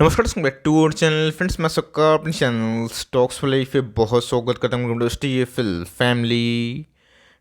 नमस्कार दोस्तों, back to our channel. Friends, मैं सबका अपने चैनल स्टॉक्स वाले पे बहुत स्वागत करता हूँ। इंडस्ट्री ये फिल फैमिली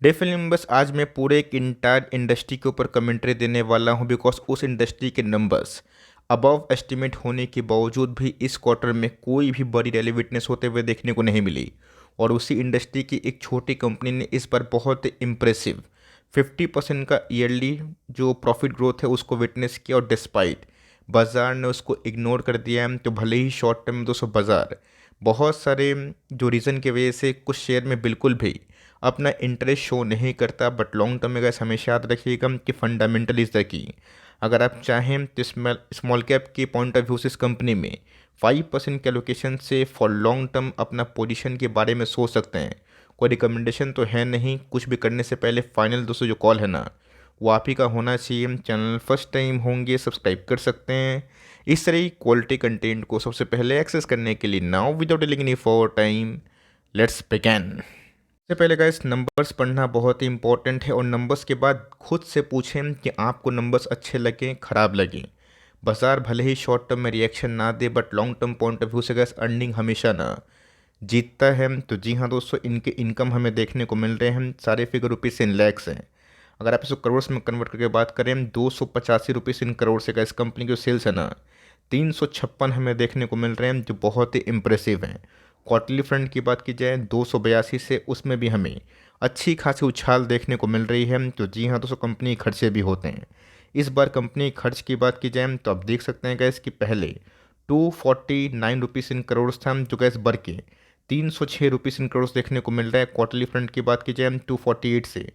डे फिल्म, बस आज मैं पूरे एक इंटायर इंडस्ट्री के ऊपर कमेंट्री देने वाला हूँ, बिकॉज उस इंडस्ट्री के नंबर्स अबव एस्टिमेट होने के बावजूद भी इस क्वार्टर में कोई भी बड़ी रैली विटनेस होते हुए देखने को नहीं मिली। और उसी इंडस्ट्री की एक छोटी कंपनी ने इस बार बहुत इम्प्रेसिव 50% का ईयरली जो प्रॉफिट ग्रोथ है उसको विटनेस किया। और डिस्पाइट बाज़ार ने उसको इग्नोर कर दिया है, तो भले ही शॉर्ट टर्म में दोस्तों बाज़ार बहुत सारे जो रीज़न की वजह से कुछ शेयर में बिल्कुल भी अपना इंटरेस्ट शो नहीं करता, बट लॉन्ग टर्म में गैस हमेशा याद रखिएगा कि फंडामेंटल इज़ द की। अगर आप चाहें तो स्मॉल कैप के पॉइंट ऑफ व्यू से इस कंपनी में 5% के एलोकेशन से फॉर लॉन्ग टर्म अपना पोजीशन के बारे में सोच सकते हैं। कोई रिकमेंडेशन तो है नहीं, कुछ भी करने से पहले फाइनल दोस्तों जो कॉल है ना वो आप ही का होना चाहिए। चैनल फर्स्ट टाइम होंगे सब्सक्राइब कर सकते हैं इस तरह क्वालिटी कंटेंट को सबसे पहले एक्सेस करने के लिए। Now without delaying any for time, let's begin. सबसे पहले गाइस, नंबर्स पढ़ना बहुत ही इंपॉर्टेंट है और नंबर्स के बाद खुद से पूछें कि आपको नंबर्स अच्छे लगें खराब लगें। बाजार भले ही शॉर्ट टर्म में रिएक्शन ना दे, but long term point of view से गाइस अर्निंग हमेशा ना जीतता है। तो जी हाँ दोस्तों, इनके इनकम हमें देखने को मिल रहे हैं, सारे फिगर रुपीज़ इन लैक्स हैं। अगर आप इसको करोड़ में कन्वर्ट करके बात करें, 285 रुपीज़ इन करोड़ से गाइस कंपनी की जो सेल्स है ना 356 हमें देखने को मिल रहे हैं, जो बहुत ही इंप्रेसिव हैं। क्वार्टरली फ्रंट की बात की जाए 282 से, उसमें भी हमें अच्छी खासी उछाल देखने को मिल रही है। तो जी हाँ दोस्तों, कंपनी खर्चे भी होते हैं। इस बार कंपनी खर्च की बात की जाए तो आप देख सकते हैं गैस कि पहले 249 रुपीज़ इन करोड़ था, जो गैस बढ़ के 306 रुपीज़ इन करोड़ देखने को मिल रहा है। क्वार्टरली फ्रंट की बात की जाए 248 से,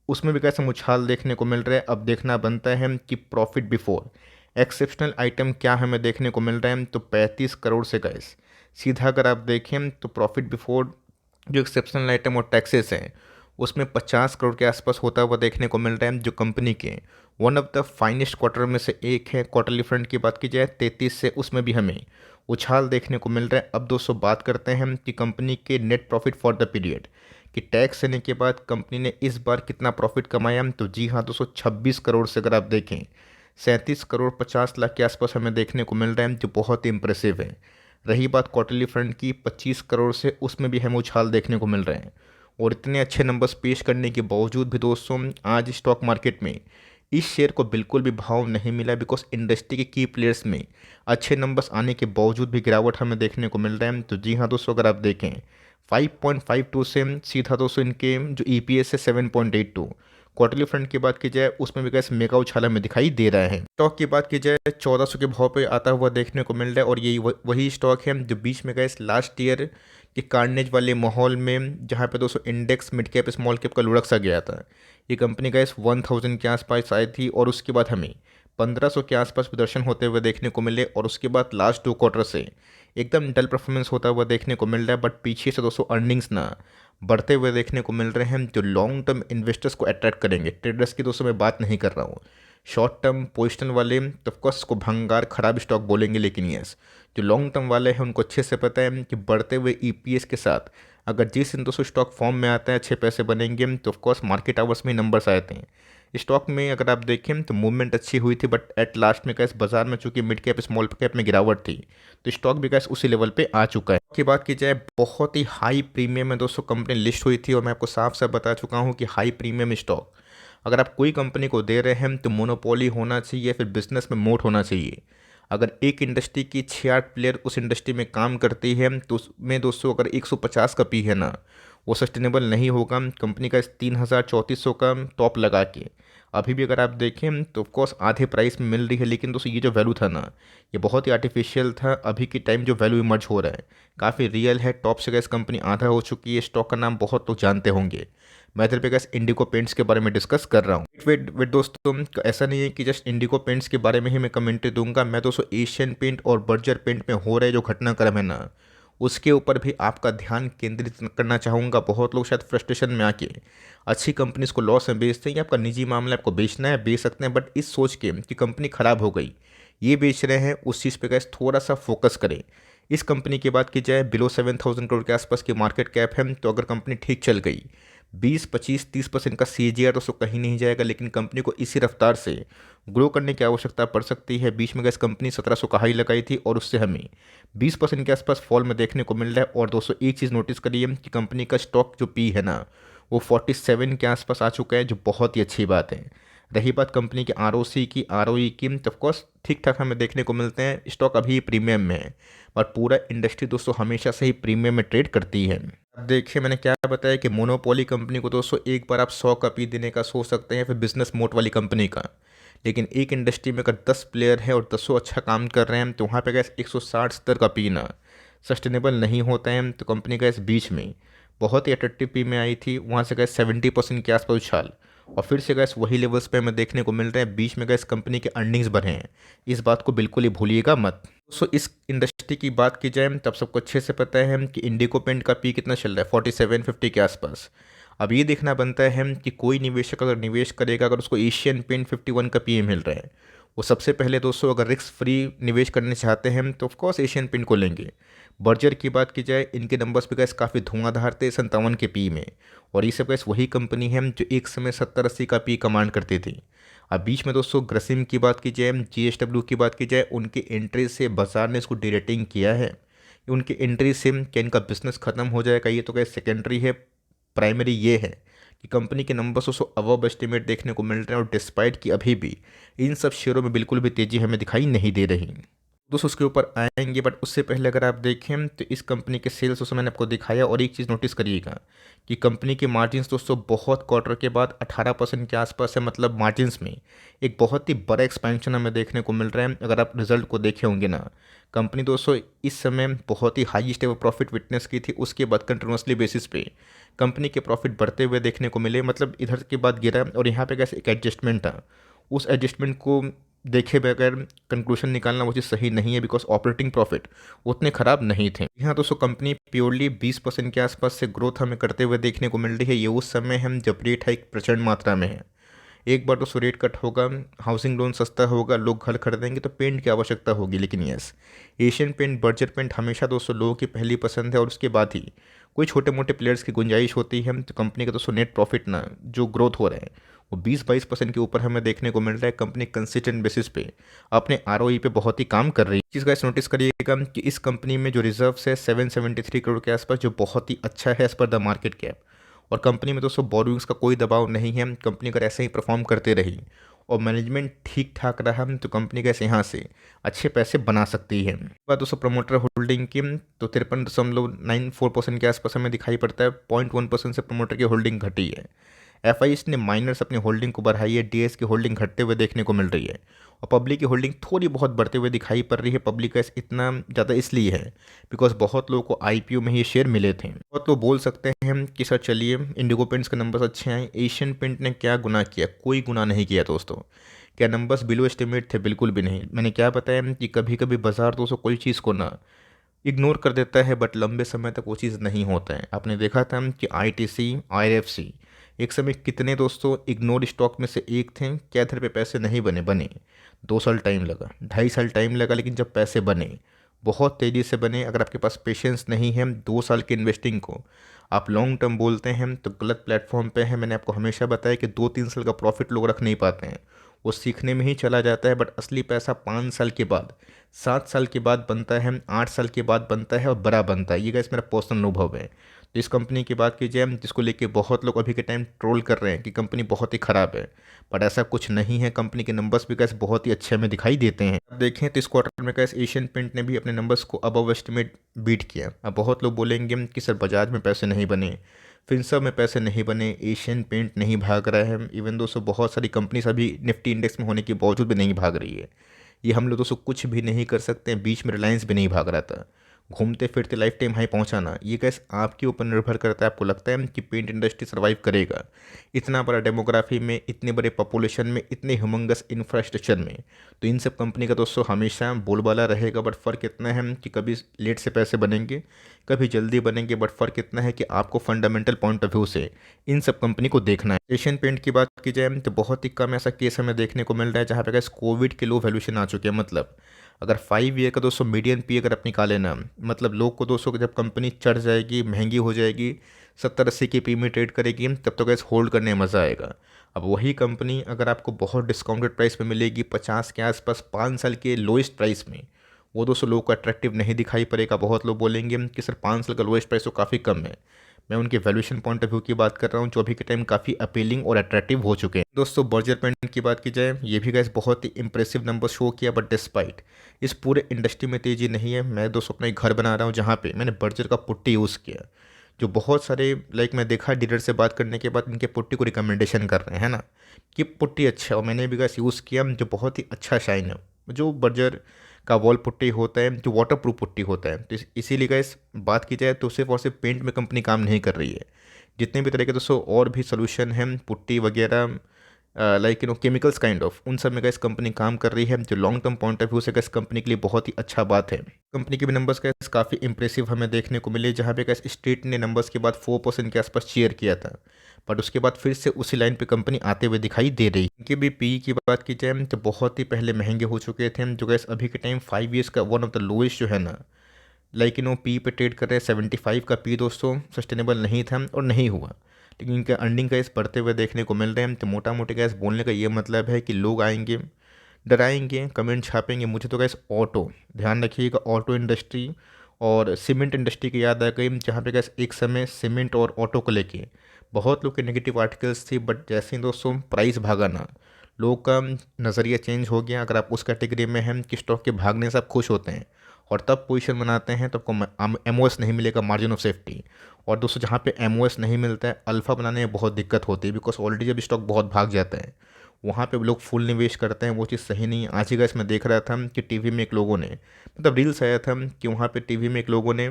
उसमें भी कैसे उछाल देखने को मिल रहा है। अब देखना बनता है कि प्रॉफिट बिफोर एक्सेप्शनल आइटम क्या हमें देखने को मिल रहा है। तो 35 करोड़ से गैस सीधा अगर आप देखें तो प्रॉफिट बिफोर जो एक्सेप्शनल आइटम और टैक्सेस हैं उसमें 50 करोड़ के आसपास होता हुआ देखने को मिल रहा है, जो कंपनी के one of the finest quarter में से एक है। क्वार्टरली फ्रंट की बात की जाए 33 से, उसमें भी हमें उछाल देखने को मिल रहा है। अब दोस्तों बात करते हैं कि कंपनी के net profit for the period कि टैक्स देने के बाद कंपनी ने इस बार कितना प्रॉफिट कमाया। तो जी हाँ दोस्तों, 26 करोड़ से अगर आप देखें 37 करोड़ 50 लाख के आसपास हमें देखने को मिल रहा है, जो बहुत ही इंप्रेसिव है। रही बात क्वार्टरली फ्रंट की 25 करोड़ से, उसमें भी हमें उछाल देखने को मिल रहे हैं। और इतने अच्छे नंबर्स पेश करने के बावजूद भी दोस्तों आज स्टॉक मार्केट में इस शेयर को बिल्कुल भी भाव नहीं मिला, बिकॉज इंडस्ट्री के की प्लेयर्स में अच्छे नंबर्स आने के बावजूद भी गिरावट हमें देखने को मिल रहा है। तो जी हाँ दोस्तों, अगर आप देखें 5.52 से सीधा दोस्तों इनके जो ईपीएस है 7.82। क्वार्टरली फ्रंट की बात की जाए उसमें भी कैसे मेगा उछाला में दिखाई दे रहा है। स्टॉक की बात की जाए 1400 के भाव पे आता हुआ देखने को मिल रहा है, और यही वही स्टॉक है जो बीच में गए लास्ट ईयर के कार्नेज वाले माहौल में, जहाँ पे दोस्तों index mid cap small cap का लुढ़क सा गया था। ये कंपनी गैस 1000 के आसपास आई थी, और उसके बाद हमें 1500 के आसपास प्रदर्शन होते हुए देखने को मिले। और उसके बाद लास्ट 2 क्वार्टर से एकदम डल परफॉर्मेंस होता हुआ देखने को मिल रहा है, बट पीछे से दोस्तों अर्निंग्स ना बढ़ते हुए देखने को मिल रहे हैं, जो लॉन्ग टर्म इन्वेस्टर्स को अट्रैक्ट करेंगे। ट्रेडर्स की दोस्तों मैं बात नहीं कर रहा हूँ, शॉर्ट टर्म पोजिशनल वाले तो ऑफकोर्स को भंगार खराब स्टॉक बोलेंगे, लेकिन यस जो लॉन्ग टर्म वाले हैं उनको अच्छे से पता है कि बढ़ते हुए ईपीएस के साथ अगर जिस दिन दोस्तों स्टॉक फॉर्म में आता है अच्छे पैसे बनेंगे, तो ऑफकोर्स मार्केट आवर्स में नंबर्स आते हैं। स्टॉक में अगर आप देखें तो मूवमेंट अच्छी हुई थी, बट एट लास्ट में कैसे बाजार में चूंकि मिड कैप स्मॉल कैप में गिरावट थी, तो स्टॉक भी कैसे उसी लेवल पे आ चुका है। की बात की जाए बहुत ही हाई प्रीमियम में दोस्तों कंपनी लिस्ट हुई थी, और मैं आपको साफ साफ बता चुका हूँ कि हाई प्रीमियम स्टॉक अगर आप कोई कंपनी को दे रहे हैं तो मोनोपोली होना चाहिए, फिर बिजनेस में मोट होना चाहिए। अगर एक इंडस्ट्री की 6-8 प्लेयर उस इंडस्ट्री में काम करती है, तो उसमें दोस्तों अगर 150 का पी है ना, वो सस्टेनेबल नहीं होगा। कंपनी का इस 3000-3400 का टॉप लगा के अभी भी अगर आप देखें तो ऑफकोर्स आधे प्राइस में मिल रही है, लेकिन दोस्तों ये जो वैल्यू था ना ये बहुत ही आर्टिफिशियल था। अभी के टाइम जो वैल्यू इमर्ज हो रहा है काफ़ी रियल है। टॉप से गैस कंपनी आधा हो चुकी है। स्टॉक का नाम बहुत लोग जानते होंगे, मैं इधर पे गैस इंडिको पेंट्स के बारे में डिस्कस कर रहा हूँ। वेट दोस्तों, ऐसा नहीं है कि जस्ट इंडिको पेंट्स के बारे में ही मैं कमेंट्री दूंगा। मैं दोस्तों एशियन पेंट और बर्जर पेंट में हो रहे जो घटनाक्रम है ना उसके ऊपर भी आपका ध्यान केंद्रित करना चाहूँगा। बहुत लोग शायद फ्रस्ट्रेशन में आके अच्छी कंपनीज को लॉस में बेचते हैं, ये आपका निजी मामला है, आपको बेचना है बेच सकते हैं, बट इस सोच के कि कंपनी ख़राब हो गई ये बेच रहे हैं, उस चीज़ पे गैस थोड़ा सा फोकस करें। इस कंपनी की बात की जाए बिलो 7000 करोड़ के आसपास की मार्केट कैप है, तो अगर कंपनी ठीक चल गई 20-25-30% का CAGR दोस्तों कहीं नहीं जाएगा, लेकिन कंपनी को इसी रफ्तार से ग्रो करने की आवश्यकता पड़ सकती है। बीच में गैस कंपनी 1700 का हाई लगाई थी और उससे हमें 20% के आसपास फॉल में देखने को मिल रहा है। और दोस्तों एक चीज़ नोटिस करिए कि कंपनी का स्टॉक जो पी है ना, वो 47 के आसपास आ चुका है, जो बहुत ही अच्छी बात है। रही बात कंपनी के ROC की, ROE की, तो ऑफकोर्स ठीक ठाक हमें देखने को मिलते हैं। स्टॉक अभी प्रीमियम में है और पूरा इंडस्ट्री दोस्तों हमेशा से ही प्रीमियम में ट्रेड करती है। अब देखिए मैंने क्या बताया कि मोनोपोली कंपनी को दोस्तों एक बार आप 100 का पी देने का सोच सकते हैं, फिर बिजनेस मोड वाली कंपनी का। लेकिन एक इंडस्ट्री में अगर 10 प्लेयर है और 10 अच्छा काम कर रहे हैं, तो वहाँ पे गैस 160-70 का पीना सस्टेनेबल नहीं होता है। तो कंपनी का इस बीच में बहुत ही अट्रैक्टिव पी में आई थी, वहाँ से गैस 70% के आसपास उछाल और फिर से गैस वही लेवल्स पे हमें देखने को मिल रहे हैं। बीच में गैस कंपनी के अर्निंग्स बढ़े हैं, इस बात को बिल्कुल ही भूलिएगा मत। सो इस इंडस्ट्री की बात की जाए तब सबको अच्छे से पता है कि इंडिको पेंट का पी कितना चल रहा है, 4750 के आसपास। अब ये देखना बनता है कि कोई निवेशक अगर निवेश करेगा, अगर उसको एशियन पेंट 51 का पी मिल रहा है, वो सबसे पहले दोस्तों अगर रिस्क फ्री निवेश करने चाहते हैं तो ऑफकोर्स एशियन पेंट को लेंगे। बर्जर की बात की जाए, इनके नंबर्स पे गैस काफ़ी धुआंधार थे 57 के पी में, और ये सब गैस वही कंपनी है जो एक समय 70-80 का पी कमांड करती थी। अब बीच में दोस्तों ग्रसिम की बात की जाए, GSW की बात की जाए, उनके एंट्री से बाजार ने इसको डिरेटिंग किया है। उनकी एंट्री से क्या इनका बिजनेस खत्म हो जाएगा, ये तो क्या सेकेंडरी है। प्राइमरी ये है कि कंपनी के नंबर्स उसको अबव एस्टिमेट देखने को मिल रहे हैं, और डिस्पाइट कि अभी भी इन सब शेयरों में बिल्कुल भी तेज़ी हमें दिखाई नहीं दे रही। दोस्तों उसके ऊपर आएंगे, बट उससे पहले अगर आप देखें तो इस कंपनी के सेल्स उसमें मैंने आपको दिखाया। और एक चीज़ नोटिस करिएगा कि कंपनी के मार्जिन्स दोस्तों बहुत क्वार्टर के बाद 18% के आसपास है, मतलब मार्जिन्स में एक बहुत ही बड़ा एक्सपेंशन हमें देखने को मिल रहा है। अगर आप रिजल्ट को देखे होंगे ना, कंपनी दोस्तों इस समय बहुत ही हाईएस्ट एवर प्रॉफिट विटनेस की थी, उसके बाद कंटिन्यूसली बेसिस पे कंपनी के प्रॉफिट बढ़ते हुए देखने को मिले। मतलब इधर के बाद गिरा और यहाँ पे कैसे एक एडजस्टमेंट था, उस एडजस्टमेंट को देखे बगैर कंक्लूजन निकालना वो चीज़ सही नहीं है, बिकॉज ऑपरेटिंग प्रॉफिट उतने खराब नहीं थे। यहाँ दोस्तों कंपनी प्योरली 20% के आसपास से ग्रोथ हमें करते हुए देखने को मिल रही है। ये उस समय हम जब रेट हाइक प्रचंड मात्रा में है। एक बार दोस्तों रेट कट होगा, हाउसिंग लोन सस्ता होगा, लोग घर खरीदेंगे तो पेंट की आवश्यकता होगी। लेकिन yes, Asian paint, Berger paint हमेशा दोस्तों लोगों की पहली पसंद है, और उसके बाद ही कोई छोटे मोटे प्लेयर्स की गुंजाइश होती है। तो कंपनी का दोस्तों नेट प्रॉफिट ना जो ग्रोथ हो रहा है वो 20-22% के ऊपर हमें देखने को मिल रहा है। कंपनी कंसिस्टेंट बेसिस पे अपने ROE पे बहुत ही काम कर रही है। चीज़ गाइस नोटिस करिएगा कि इस कंपनी में जो रिजर्व्स है 773 करोड़ के आसपास, जो बहुत ही अच्छा है as per the market cap. और कंपनी में दोस्तों बोरोइंग्स का कोई दबाव नहीं है। कंपनी अगर ऐसे ही परफॉर्म करते रही और मैनेजमेंट ठीक ठाक रहा तो कंपनी कैसे यहाँ से अच्छे पैसे बना सकती है। बात दोस्तों प्रमोटर होल्डिंग की, तो 53.94% के आसपास हमें दिखाई पड़ता है। 0.1% से प्रमोटर की होल्डिंग घटी है। FIs ने माइनर्स अपनी होल्डिंग को बढ़ाई है, DS की होल्डिंग घटते हुए देखने को मिल रही है, और पब्लिक की होल्डिंग थोड़ी बहुत बढ़ते हुए दिखाई पड़ रही है। पब्लिक का इतना ज़्यादा इसलिए है बिकॉज बहुत लोगों को IPO में ये शेयर मिले थे। बहुत लोग बोल सकते हैं कि सर चलिए इंडिगो पेंट्स के नंबर्स अच्छे आए, एशियन पेंट ने क्या गुनाह किया? कोई गुनाह नहीं किया दोस्तों। क्या नंबर्स बिलो एस्टिमेट थे? बिल्कुल भी नहीं। मैंने क्या बताया कि कभी कभी बाजार दोस्तों कोई चीज़ को ना इग्नोर कर देता है, बट लंबे समय तक वो चीज़ नहीं होता है। आपने देखा था कि ITC, IRFC एक समय कितने दोस्तों इग्नोर स्टॉक में से एक थे। क्या इधर पे पैसे नहीं बने 2 साल टाइम लगा, 2.5 साल टाइम लगा, लेकिन जब पैसे बने बहुत तेज़ी से बने। अगर आपके पास पेशेंस नहीं है 2 साल की इन्वेस्टिंग को आप लॉन्ग टर्म बोलते हैं तो गलत प्लेटफॉर्म पे है। मैंने आपको हमेशा बताया कि 2-3 साल का प्रॉफिट लोग रख नहीं पाते हैं, वो सीखने में ही चला जाता है। बट असली पैसा 5 साल के बाद, 7 साल के बाद बनता है, 8 साल के बाद बनता है और बड़ा बनता है। ये गाइस मेरा पर्सनल अनुभव है। तो इस कंपनी की बात की जाए जिसको लेके बहुत लोग अभी के टाइम ट्रोल कर रहे हैं कि कंपनी बहुत ही ख़राब है, बट ऐसा कुछ नहीं है। कंपनी के नंबर्स भी कैसे बहुत ही अच्छे हमें दिखाई देते हैं। अब देखें तो इस क्वार्टर में कैसे एशियन पेंट ने भी अपने नंबर्स को अबव एस्टिमेट बीट किया। अब बहुत लोग बोलेंगे कि सर बजाज में पैसे नहीं बने, फिनसर्व में पैसे नहीं बने, एशियन पेंट नहीं भाग रहा है। इवन दोस्तों बहुत सारी कंपनीज अभी निफ्टी इंडेक्स में होने के बावजूद भी नहीं भाग रही है। ये हम लोग दोस्तों कुछ भी नहीं कर सकते हैं। बीच में रिलायंस भी नहीं भाग रहा था, घूमते फिरते लाइफ टाइम हाई पहुंचाना, ये कैसे आपके ऊपर निर्भर करता है। आपको लगता है कि पेंट इंडस्ट्री सर्वाइव करेगा इतना बड़ा डेमोग्राफी में, इतने बड़े पॉपुलेशन में, इतने ह्यूमंगस इंफ्रास्ट्रक्चर में? तो इन सब कंपनी का दोस्तों हमेशा बोलबाला रहेगा। बट फ़र्क इतना है कि कभी लेट से पैसे बनेंगे, कभी जल्दी बनेंगे, बट फ़र्क इतना है कि आपको फंडामेंटल पॉइंट ऑफ व्यू से इन सब कंपनी को देखना है। एशियन पेंट की बात की जाए तो बहुत ही कम ऐसा केस हमें देखने को मिल रहा है जहाँ पे कोविड के लो वैल्यूशन आ चुके हैं। मतलब अगर 5 ईयर का दोस्तों मीडियन पी अगर आप निकालें ना, मतलब लोग को दोस्तों जब कंपनी चढ़ जाएगी, महंगी हो जाएगी, 70-80 की पी में ट्रेड करेगी, तब तो गैस होल्ड करने में मज़ा आएगा। अब वही कंपनी अगर आपको बहुत डिस्काउंटेड प्राइस में मिलेगी 50 के आसपास 5 साल के लोएस्ट प्राइस में, वो दोस्तों लोग को अट्रैक्टिव नहीं दिखाई पड़ेगा। बहुत लोग बोलेंगे कि सर 5 साल का लोएस्ट प्राइस तो काफ़ी कम है। मैं उनके वैल्यूएशन पॉइंट ऑफ व्यू की बात कर रहा हूँ, जो अभी के टाइम काफ़ी अपीलिंग और अट्रैक्टिव हो चुके हैं। दोस्तों बर्जर पेंट की बात की जाए, ये भी गैस बहुत ही इंप्रेसिव नंबर शो किया, बट डिस्पाइट इस पूरे इंडस्ट्री में तेज़ी नहीं है। मैं दोस्तों अपना एक घर बना रहा हूँ जहाँ पे मैंने बर्जर का पुट्टी यूज़ किया, जो बहुत सारे मैं देखा डीलर से बात करने के बाद इनके पुट्टी को रिकमेंडेशन कर रहे हैं ना कि पुट्टी अच्छा है, और मैंने भी गैस यूज़ किया, जो बहुत ही अच्छा शाइन है। जो बर्जर का वॉल पुट्टी होता है, जो वाटर प्रूफ पुट्टी होता है, तो इसीलिए गैस बात की जाए तो सिर्फ और सिर्फ पेंट में कंपनी काम नहीं कर रही है। जितने भी तरह के दोस्तों और भी सोल्यूशन हैं पुट्टी वगैरह, केमिकल्स काइंड ऑफ, उन सब में गैस कंपनी काम कर रही है, जो long term point of view से गैस कंपनी के लिए बहुत ही अच्छा बात है। कंपनी के भी नंबर्स गैस काफ़ी इंप्रेसिव हमें देखने को मिले, जहाँ पे गैस स्ट्रीट ने नंबर्स के बाद 4% के आसपास चीयर किया था, बट उसके बाद फिर से उसी लाइन पे कंपनी आते हुए दिखाई दे रही है। इनके भी पी की बात की जाए तो बहुत ही पहले महंगे हो चुके थे, जो गैस अभी के टाइम 5 ईयर्स का वन ऑफ द लोएस्ट जो है ना, पी पे ट्रेड कर रहे हैं। 75 का पी दोस्तों सस्टेनेबल नहीं था और नहीं हुआ, लेकिन इनका अर्निंग गैस बढ़ते हुए देखने को मिल रहे हैं। तो मोटा मोटी गैस बोलने का ये मतलब है कि लोग आएंगे, डराएंगे, कमेंट छापेंगे। मुझे तो गैस ऑटो, ध्यान रखिएगा, ऑटो इंडस्ट्री और सीमेंट इंडस्ट्री की याद आ गई, जहाँ पे गैस एक समय सीमेंट और ऑटो को लेके बहुत लोग के नेगेटिव आर्टिकल्स थी, बट जैसे ही दोस्तों प्राइस भागा ना, लोग का नज़रिया चेंज हो गया। अगर आप उस कैटेगरी में हैं कि स्टॉक के भागने से आप खुश होते हैं और तब पोजीशन बनाते हैं, तो आपको एमओएस नहीं मिलेगा, मार्जिन ऑफ सेफ्टी। और दोस्तों जहाँ पे एमओएस नहीं मिलता है, अल्फ़ा बनाने में बहुत दिक्कत होती है, बिकॉज ऑलरेडी जब स्टॉक बहुत भाग जाता है, वहाँ पे लोग फुल निवेश करते हैं, वो चीज़ सही नहीं है। आज ही गैस मैं देख रहा था कि टीवी में एक लोगों ने, मतलब रील्स आया था कि वहाँ पे टीवी में एक लोगों ने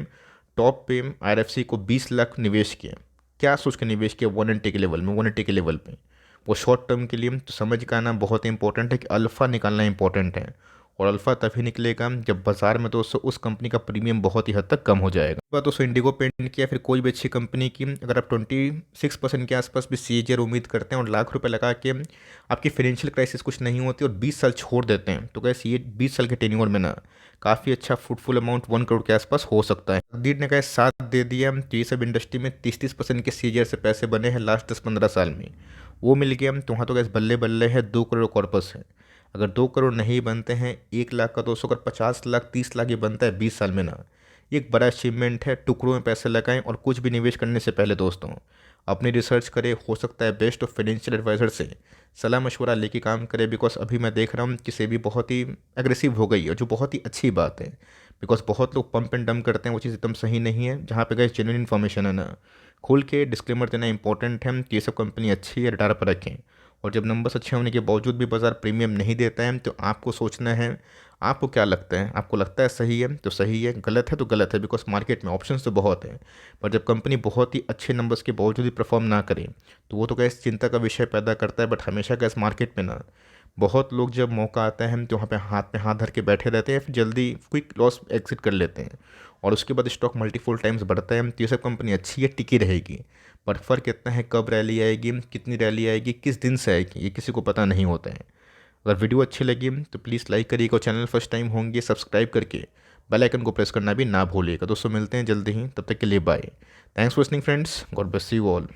टॉप पे आरएफसी को 20 लाख निवेश किया। क्या सोच के निवेश किया? 180 के लेवल में, 180 के लेवल पे, वो शॉर्ट टर्म के लिए। तो समझ का आना बहुत इंपॉर्टेंट है कि अल्फ़ा निकालना इंपॉर्टेंट है, और अल्फ़ा तभी निकलेगा जब बाजार में दोस्तों उस कंपनी का प्रीमियम बहुत ही हद तक कम हो जाएगा। बात दोस्तों इंडिगो पेंट किया, फिर कोई भी अच्छी कंपनी की अगर आप 26% के आसपास भी सीएजीआर उम्मीद करते हैं और लाख रुपए लगा के आपकी फाइनेंशियल क्राइसिस कुछ नहीं होती और 20 साल छोड़ देते हैं, तो कैसे ये 20 साल के टेन्योर में ना काफ़ी अच्छा फ्रूटफुल अमाउंट 1 करोड़ के आसपास हो सकता है। तकदीर ने कैसे साथ दे दिया, तो ये सब इंडस्ट्री में 30-30% के सीएजीआर से पैसे बने हैं लास्ट 10-15 साल में, वो मिल गया। तो वहाँ तो कैसे बल्ले बल्ले है, 2 करोड़ कॉर्पस है। अगर 2 करोड़ नहीं बनते हैं, 1 लाख का दोस्तों अगर 50 लाख 30 लाख ये बनता है 20 साल में ना, ये एक बड़ा अचीवमेंट है। टुकड़ों में पैसे लगाएं और कुछ भी निवेश करने से पहले दोस्तों अपनी रिसर्च करें, हो सकता है बेस्ट ऑफ फाइनेंशियल एडवाइजर से सलाह मशवरा लेके काम करें। बिकॉज अभी मैं देख रहा हूँ कि सेबी बहुत ही एग्रेसिव हो गई है, जो बहुत ही अच्छी बात है। बिकॉज बहुत लोग पंप एंड डंप करते हैं, वो चीज़ एकदम सही नहीं है। जहाँ पे गए जेन्युइन इन्फॉर्मेशन है ना, खुल के डिस्क्लेमर देना इंपॉर्टेंट है कि ये सब कंपनी अच्छी है, रडार पर रखें। और जब नंबर्स अच्छे होने के बावजूद भी बाजार प्रीमियम नहीं देता है, तो आपको सोचना है आपको क्या लगता है। आपको लगता है सही है तो सही है, गलत है तो गलत है, बिकॉज मार्केट में ऑप्शंस तो बहुत है। पर जब कंपनी बहुत ही अच्छे नंबर्स के बावजूद भी परफॉर्म ना करे, तो वो तो कैसे चिंता का विषय पैदा करता है। बट हमेशा कैसे मार्केट में ना बहुत लोग जब मौका आता है तो वहाँ पे हाथ धर के बैठे रहते हैं, फिर जल्दी क्विक लॉस एग्जिट कर लेते हैं, और उसके बाद स्टॉक मल्टीपल टाइम्स बढ़ता है। तो ये सब कंपनी अच्छी है, टिकी रहेगी, पर फ़र्क इतना है कब रैली आएगी, कितनी रैली आएगी, किस दिन से आएगी, ये किसी को पता नहीं होता है। अगर वीडियो अच्छी लगी तो प्लीज़ लाइक करिएगा, और चैनल फर्स्ट टाइम होंगे सब्सक्राइब करके बेल आइकन को प्रेस करना भी ना भूलिएगा। दोस्तों मिलते हैं जल्दी ही, तब तक के लिए bye. Thanks for listening friends, God bless you all.